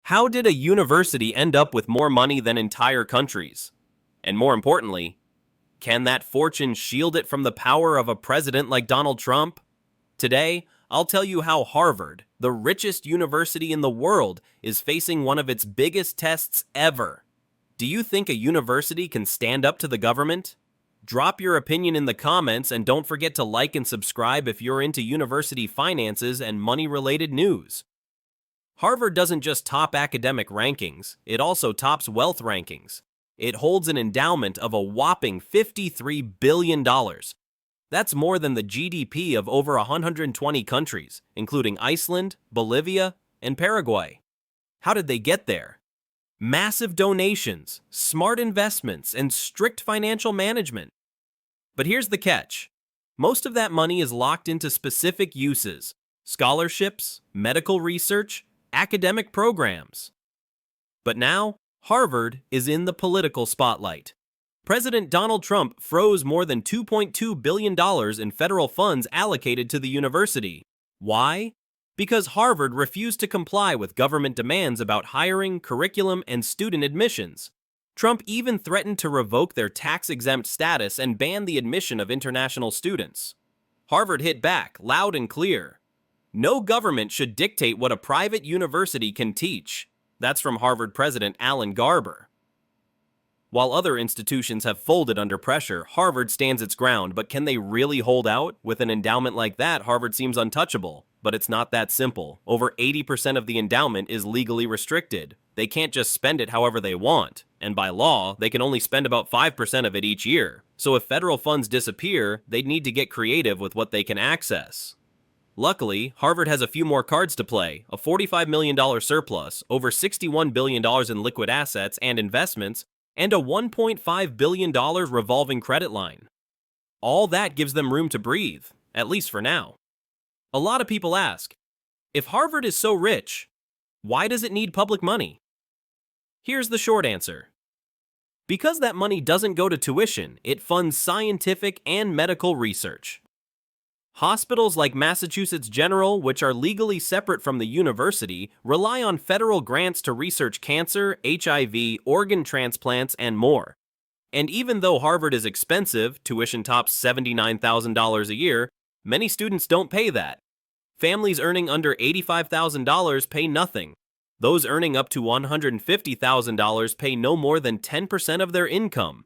How did a university end up with more money than entire countries? And more importantly, can that fortune shield it from the power of a president like Donald Trump? Today, I'll tell you how Harvard, the richest university in the world, is facing one of its biggest tests ever. Do you think a university can stand up to the government? Drop your opinion in the comments and don't forget to like and subscribe if you're into university finances and money-related news. Harvard doesn't just top academic rankings, it also tops wealth rankings. It holds an endowment of a whopping $53 billion. That's more than the GDP of over 120 countries, including Iceland, Bolivia, and Paraguay. How did they get there? Massive donations, smart investments, and strict financial management. But here's the catch. Most of that money is locked into specific uses: scholarships, medical research, academic programs. But now, Harvard is in the political spotlight. President Donald Trump froze more than $2.2 billion in federal funds allocated to the university. Why? Because Harvard refused to comply with government demands about hiring, curriculum, and student admissions. Trump even threatened to revoke their tax-exempt status and ban the admission of international students. Harvard hit back, loud and clear. No government should dictate what a private university can teach. That's from Harvard President Alan Garber. While other institutions have folded under pressure, Harvard stands its ground, but can they really hold out? With an endowment like that, Harvard seems untouchable. But it's not that simple. Over 80% of the endowment is legally restricted. They can't just spend it however they want, and by law, they can only spend about 5% of it each year. So if federal funds disappear, they'd need to get creative with what they can access. Luckily, Harvard has a few more cards to play: a $45 million surplus, over $61 billion in liquid assets and investments, and a $1.5 billion revolving credit line. All that gives them room to breathe, at least for now. A lot of people ask, if Harvard is so rich, why does it need public money? Here's the short answer. Because that money doesn't go to tuition, it funds scientific and medical research. Hospitals like Massachusetts General, which are legally separate from the university, rely on federal grants to research cancer, HIV, organ transplants, and more. And even though Harvard is expensive, tuition tops $79,000 a year, many students don't pay that. Families earning under $85,000 pay nothing. Those earning up to $150,000 pay no more than 10% of their income.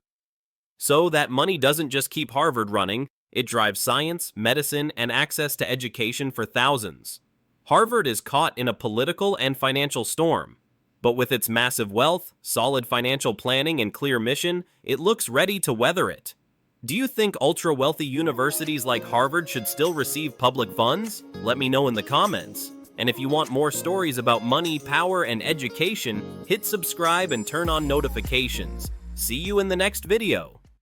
So that money doesn't just keep Harvard running, it drives science, medicine, and access to education for thousands. Harvard is caught in a political and financial storm, but with its massive wealth, solid financial planning, and clear mission, it looks ready to weather it. Do you think ultra-wealthy universities like Harvard should still receive public funds? Let me know in the comments. And if you want more stories about money, power, and education, hit subscribe and turn on notifications. See you in the next video.